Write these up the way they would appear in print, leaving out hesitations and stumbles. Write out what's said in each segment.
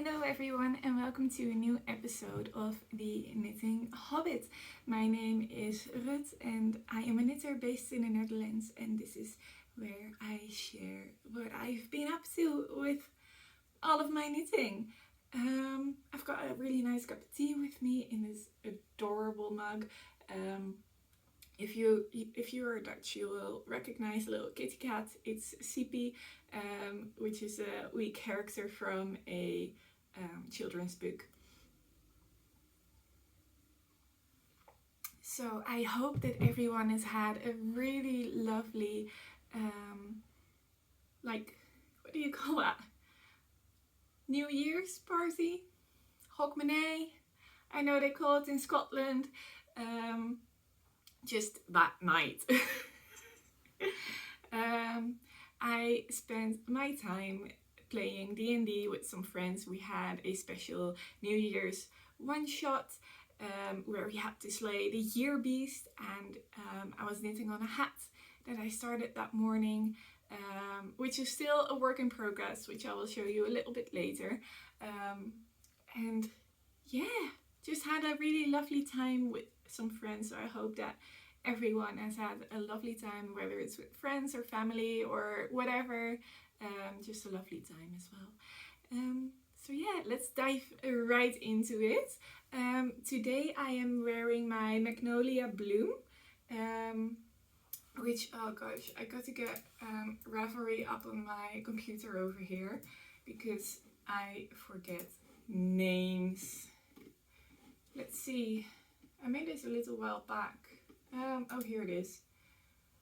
Hello everyone and welcome to a new episode of the Knitting Hobbit. My name is Rut and I am a knitter based in the Netherlands, and this is where I share what I've been up to with all of my knitting. I've got a really nice cup of tea with me in this adorable mug. If you are Dutch, you will recognize a little kitty cat. It's Sippy, which is a wee character from a children's book. So I hope that everyone has had a really lovely, what do you call that? New Year's party? Hogmanay? I know they call it in Scotland. Just that night. I spent my time playing D&D with some friends. We had a special New Year's one-shot where we had to slay the year beast, and I was knitting on a hat that I started that morning, which is still a work in progress, which I will show you a little bit later. And yeah, just had a really lovely time with some friends, so I hope that everyone has had a lovely time, whether it's with friends or family or whatever. Just a lovely time as well. So yeah, let's dive right into it. Today I am wearing my Magnolia Bloom, which, oh gosh, I got to get Ravelry up on my computer over here because I forget names. Let's see, I made this a little while back. Oh, here it is.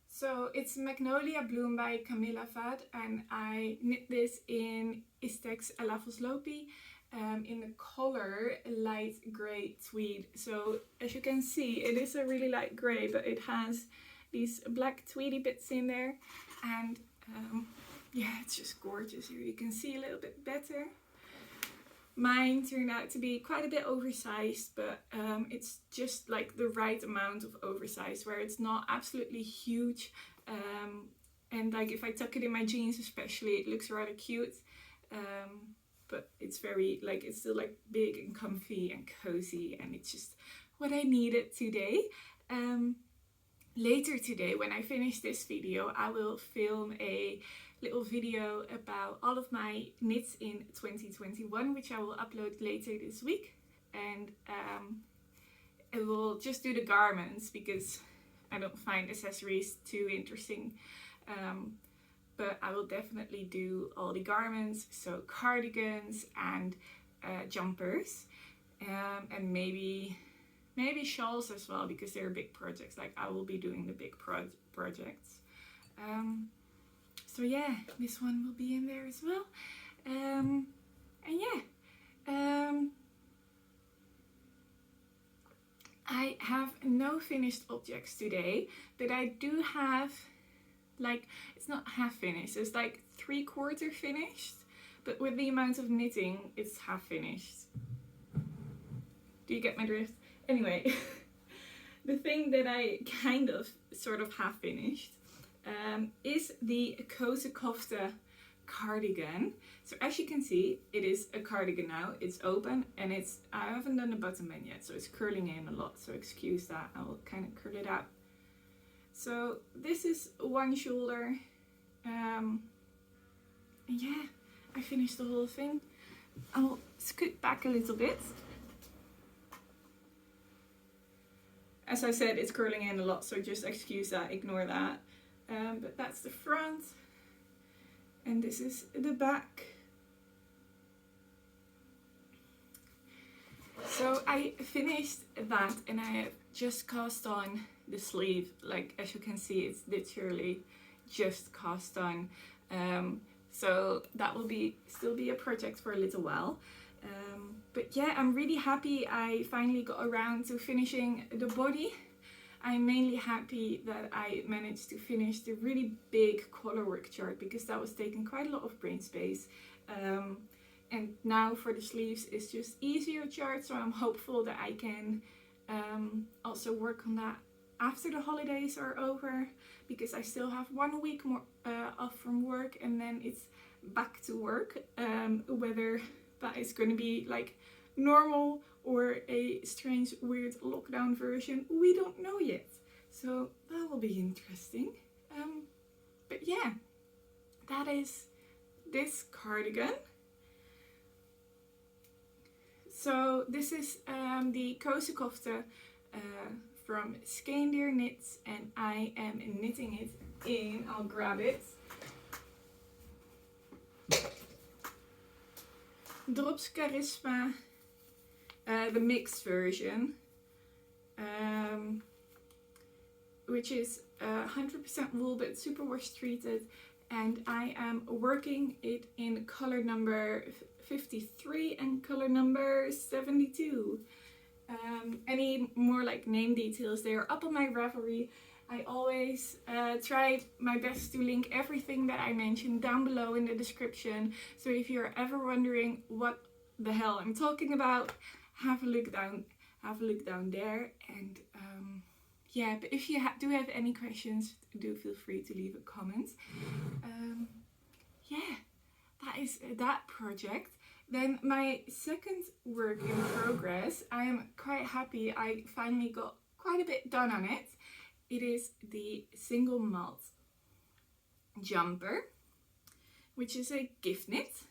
So it's Magnolia Bloom by Camilla Vad, and I knit this in Istex Alafoslopi in the color light grey tweed. So as you can see, it is a really light grey, but it has these black tweedy bits in there, and yeah, it's just gorgeous. Here you can see a little bit better. Mine turned out to be quite a bit oversized, but it's just like the right amount of oversized where it's not absolutely huge, and like if I tuck it in my jeans especially, it looks rather cute, but it's very like, it's still like big and comfy and cozy, and it's just what I needed today. Later today, when I finish this video, I will film a little video about all of my knits in 2021, which I will upload later this week. And I will just do the garments because I don't find accessories too interesting. But I will definitely do all the garments, so cardigans and jumpers, and maybe shawls as well, because they're big projects. Like, I will be doing the big projects. So yeah, this one will be in there as well. And yeah, I have no finished objects today, but I do have, like, it's not half finished, it's like 3/4 finished, but with the amount of knitting, it's half finished. Do you get my drift? Anyway, the thing that I kind of sort of have finished is the Koze Kofte cardigan. So as you can see, it is a cardigan now. It's open, and I haven't done the button band yet, so it's curling in a lot, so excuse that. I will kind of curl it out. So this is one shoulder, and yeah, I finished the whole thing. I'll scoot back a little bit. As I said, it's curling in a lot, so just excuse that, ignore that. But that's the front, and this is the back. So I finished that, and I have just cast on the sleeve. Like, as you can see, it's literally just cast on. So that will still be a project for a little while. But yeah, I'm really happy I finally got around to finishing the body. I'm mainly happy that I managed to finish the really big collarwork chart, because that was taking quite a lot of brain space. And now for the sleeves, it's just easier chart, so I'm hopeful that I can also work on that after the holidays are over, because I still have 1 week more off from work, and then it's back to work, whether that is going to be like normal or a strange weird lockdown version. We don't know yet, so that will be interesting. But yeah, that is this cardigan. So this is the kozenkofte from Skeendeer Knits, and I am knitting it in, I'll grab it, Drops Charisma, the mixed version, which is 100% wool but superwash treated, and I am working it in color number 53 and color number 72. Any more like name details, they are up on my Ravelry. I always try my best to link everything that I mentioned down below in the description. So if you're ever wondering what the hell I'm talking about, have a look down there. And yeah, but if you do have any questions, do feel free to leave a comment. Yeah, that is that project. Then my second work in progress, I am quite happy. I finally got quite a bit done on it. It is the single malt jumper, which is a gift knit.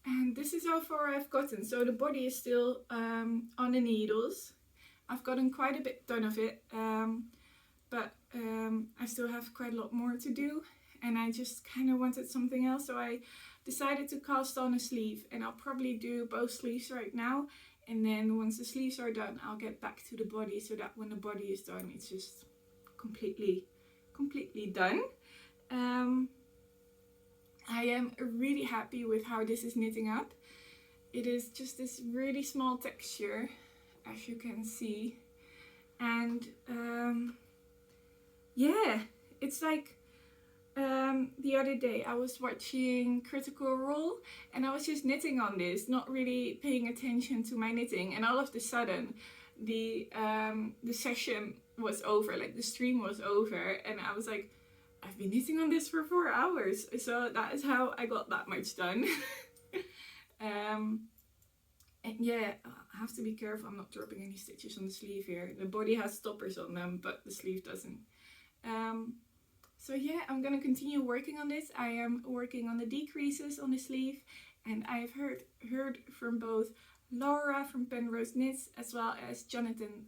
And this is how far I've gotten. So the body is still on the needles. I've gotten quite a bit done of it, but I still have quite a lot more to do. And I just kind of wanted something else, so I decided to cast on a sleeve, and I'll probably do both sleeves right now. And then once the sleeves are done, I'll get back to the body, so that when the body is done, it's just completely done. I am really happy with how this is knitting up. It is just this really small texture, as you can see. And yeah, it's like the other day I was watching Critical Role, and I was just knitting on this, not really paying attention to my knitting, and all of a sudden the session was over, like the stream was over, and I was like, I've been knitting on this for 4 hours. So that is how I got that much done. And yeah, I have to be careful I'm not dropping any stitches on the sleeve here. The body has stoppers on them, but the sleeve doesn't. So yeah, I'm gonna continue working on this. I am working on the decreases on the sleeve, and I've heard from both Laura from Penrose Knits as well as Jonathan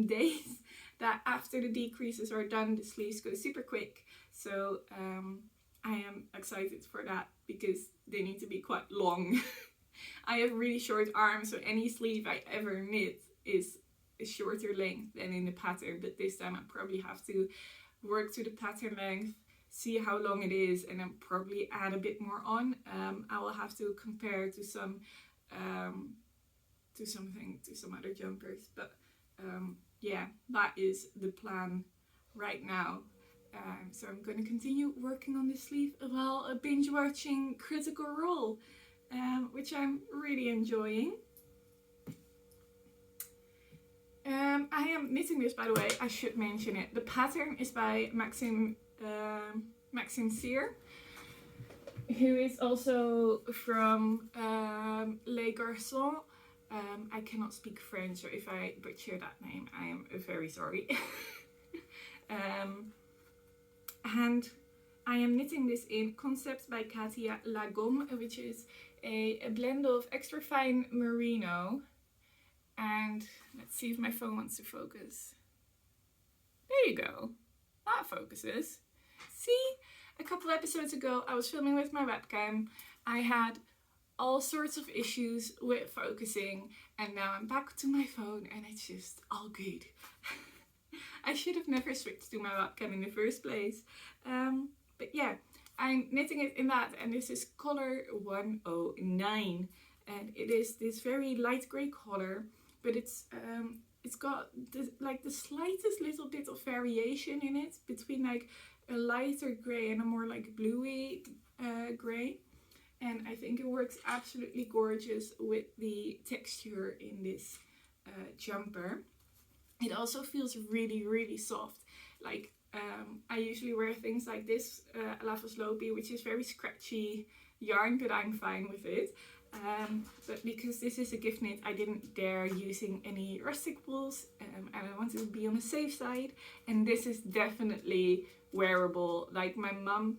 Days that after the decreases are done, the sleeves go super quick. So I am excited for that because they need to be quite long. I have really short arms, so any sleeve I ever knit is a shorter length than in the pattern, but this time I probably have to work to the pattern length, see how long it is, and then probably add a bit more on. I will have to compare to some other jumpers, but yeah, that is the plan right now. So I'm going to continue working on this sleeve while binge watching Critical Role, which I'm really enjoying. I am knitting this, by the way, I should mention it. The pattern is by Maxime Cyr, who is also from Les Garçons. I cannot speak French, so if I butcher that name, I am very sorry. And I am knitting this in Concepts by Katia Lagom, which is a blend of extra fine merino. And let's see if my phone wants to focus. There you go. That focuses. See, a couple episodes ago I was filming with my webcam. I had all sorts of issues with focusing, and now I'm back to my phone and it's just all good. I should have never switched to my webcam in the first place. But yeah, I'm knitting it in that, and this is color 109, and it is this very light grey color, but it's got the slightest little bit of variation in it between like a lighter grey and a more like bluey grey. And I think it works absolutely gorgeous with the texture in this jumper. It also feels really, really soft. Like I usually wear things like this, Lava Slopey, which is very scratchy yarn, but I'm fine with it. But because this is a gift knit, I didn't dare using any rustic wools, and I wanted to be on the safe side. And this is definitely wearable. Like my mum,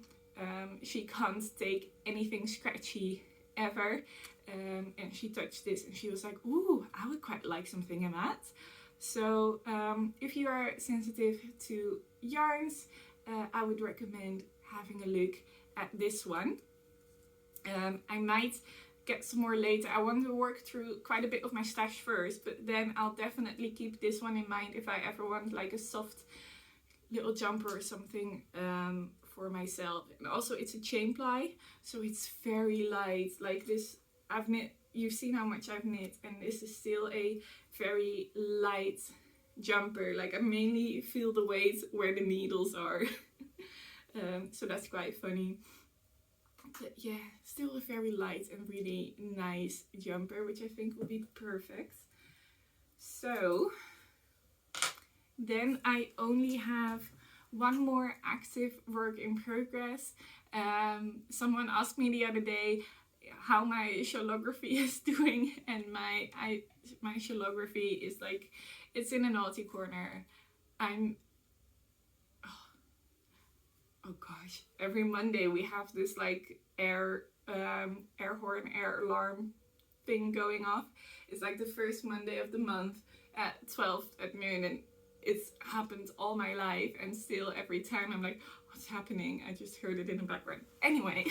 she can't take anything scratchy ever, and she touched this and she was like, ooh, I would quite like something in that. So if you are sensitive to yarns, I would recommend having a look at this one. I might get some more later. I want to work through quite a bit of my stash first, but then I'll definitely keep this one in mind if I ever want like a soft little jumper or something for myself. And also it's a chain ply, so it's very light. Like this, I've knit, you've seen how much I've knit, and this is still a very light jumper. Like I mainly feel the weight where the needles are. So that's quite funny. But yeah, still a very light and really nice jumper, which I think will be perfect. So then I only have one more active work in progress. Someone asked me the other day how my shallography is doing, and my shallography is like, it's in a naughty corner. Oh gosh, every Monday we have this like air horn, air alarm thing going off. It's like the first Monday of the month at 12 at noon, and it's happened all my life, and still every time I'm like, what's happening? I just heard it in the background. Anyway,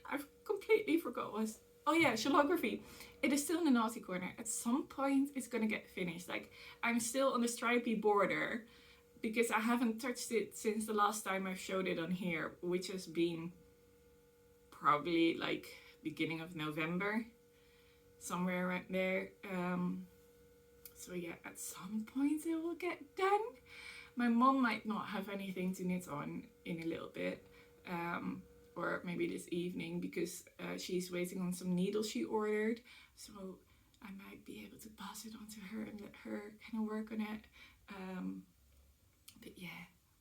I've completely forgot what was, oh yeah, shallography. It is still in the naughty corner. At some point it's gonna get finished. Like I'm still on the stripy border, because I haven't touched it since the last time I showed it on here, which has been probably like beginning of November, somewhere around there. So yeah, at some point it will get done. My mom might not have anything to knit on in a little bit, or maybe this evening, because she's waiting on some needles she ordered. So I might be able to pass it on to her and let her kind of work on it. But yeah,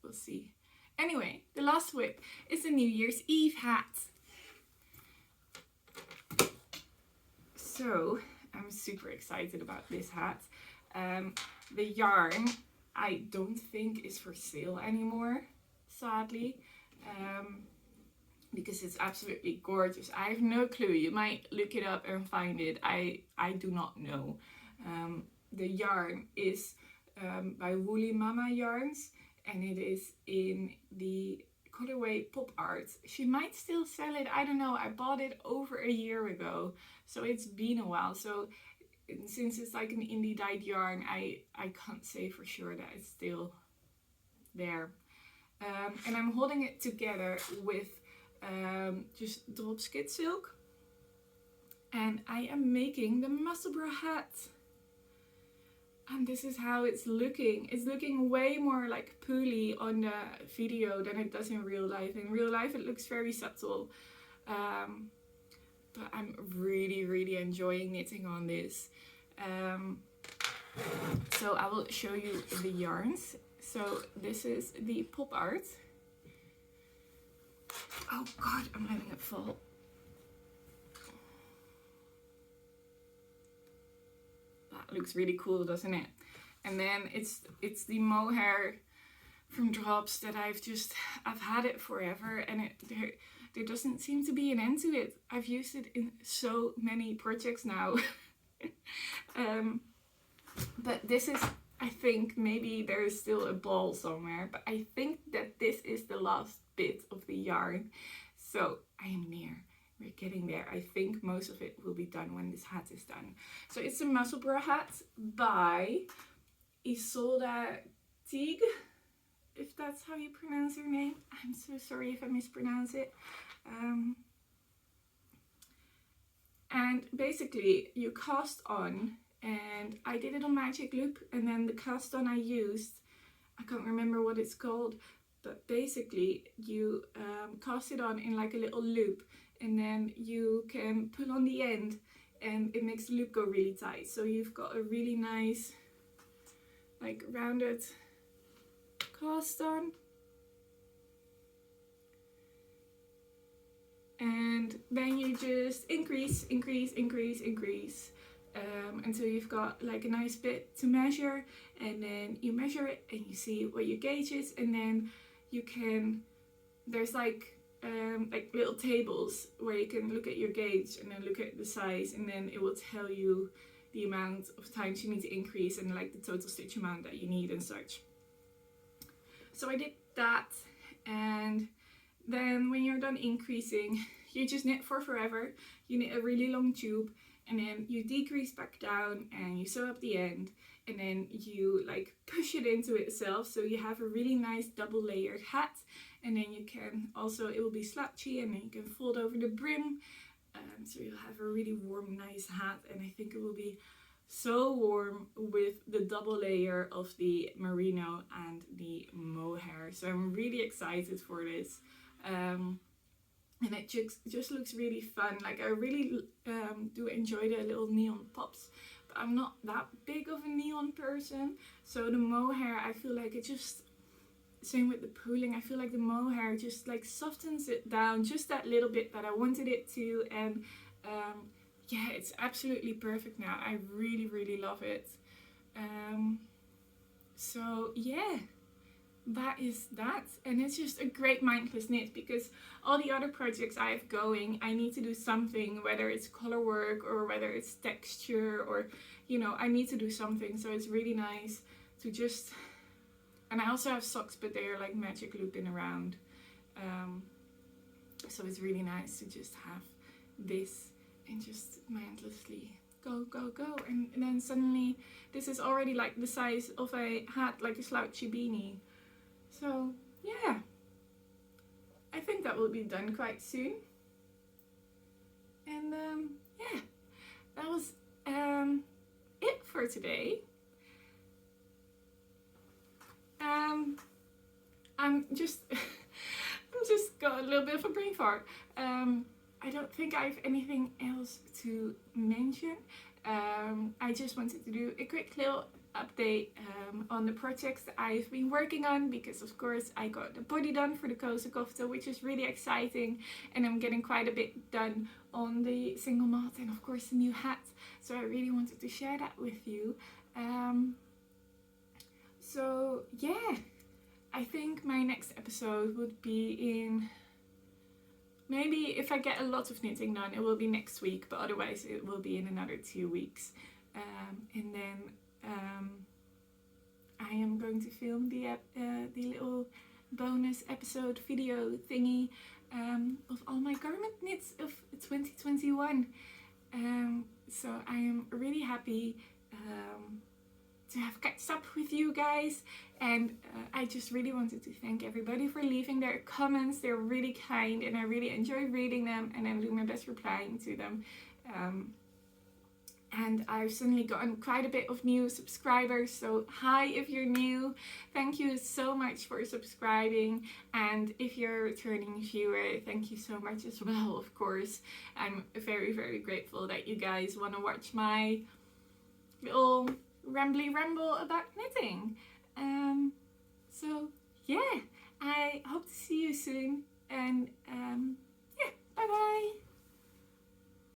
we'll see. Anyway, the last whip is the New Year's Eve hat. So I'm super excited about this hat. The yarn I don't think is for sale anymore, sadly, because it's absolutely gorgeous. I have no clue. You might look it up and find it. I do not know. The yarn is by Woolly Mama Yarns, and it is in the colorway Pop Art. She might still sell it, I don't know. I bought it over a year ago, so it's been a while. So since it's like an indie dyed yarn, I can't say for sure that it's still there. And I'm holding it together with just drop skid silk, and I am making the Musselburgh hat. And this is how it's looking. It's looking way more like pooly on the video than it does in real life. In real life it looks very subtle. But I'm really enjoying knitting on this. So I will show you the yarns. So this is the Pop Art. Oh god, I'm letting it fall. Looks really cool, doesn't it? And then it's the mohair from Drops that I've had it forever, and there doesn't seem to be an end to it. I've used it in so many projects now. But this is, I think, maybe there is still a ball somewhere, but I think that this is the last bit of the yarn. So I am near. We're getting there. I think most of it will be done when this hat is done. So it's a Musselburgh hat by Isolde Teague, if that's how you pronounce her name. I'm so sorry if I mispronounce it. And basically you cast on, and I did it on Magic Loop, and then the cast on I used, I can't remember what it's called, but basically you cast it on in like a little loop, and then you can pull on the end and it makes the loop go really tight. So you've got a really nice like rounded cast on. then you just increase until you've got like a nice bit to measure, and then you measure it and you see what your gauge is, and then you can, there's like little tables where you can look at your gauge and then look at the size, and then it will tell you the amount of times you need to increase and like the total stitch amount that you need and such. So I did that, and then when you're done increasing, you just knit for forever. You knit a really long tube, and then you decrease back down and you sew up the end, and then you like push it into itself, so you have a really nice double layered hat. And then you can also, it will be slouchy, and then you can fold over the brim, so you'll have a really warm, nice hat. And I think it will be so warm with the double layer of the merino and the mohair. So I'm really excited for this. And it just looks really fun. Like I really do enjoy the little neon pops, but I'm not that big of a neon person. So the mohair, I feel like it just, same with the pooling, I feel like the mohair just like softens it down just that little bit that I wanted it to. And yeah, it's absolutely perfect now. I really love it. So yeah, that is that. And it's just a great mindless knit, because all the other projects I have going, I need to do something, whether it's color work or whether it's texture, or you know, I need to do something. So it's really nice to just, and I also have socks, but they are like magic looping around, so it's really nice to just have this and just mindlessly go. And then suddenly this is already like the size of a hat, like a slouchy beanie. So yeah, I think that will be done quite soon. And yeah, that was it for today. I'm just got a little bit of a brain fart. I don't think I have anything else to mention. I just wanted to do a quick little update on the projects that I've been working on, because of course I got the body done for the Koza Kofta, which is really exciting, and I'm getting quite a bit done on the single malt, and of course the new hat. So I really wanted to share that with you. So yeah, I think my next episode would be in, maybe if I get a lot of knitting done, it will be next week, but otherwise it will be in another 2 weeks. And then I am going to film the little bonus episode video thingy of all my garment knits of 2021. So I am really happy to have catch up with you guys, and I just really wanted to thank everybody for leaving their comments. They're really kind, and I really enjoy reading them, and I'm doing my best replying to them. And I've suddenly gotten quite a bit of new subscribers, so hi if you're new, thank you so much for subscribing. And if you're a returning viewer, thank you so much as well, of course. I'm very grateful that you guys want to watch my little rambly ramble about knitting. So yeah, I hope to see you soon, and yeah, bye bye.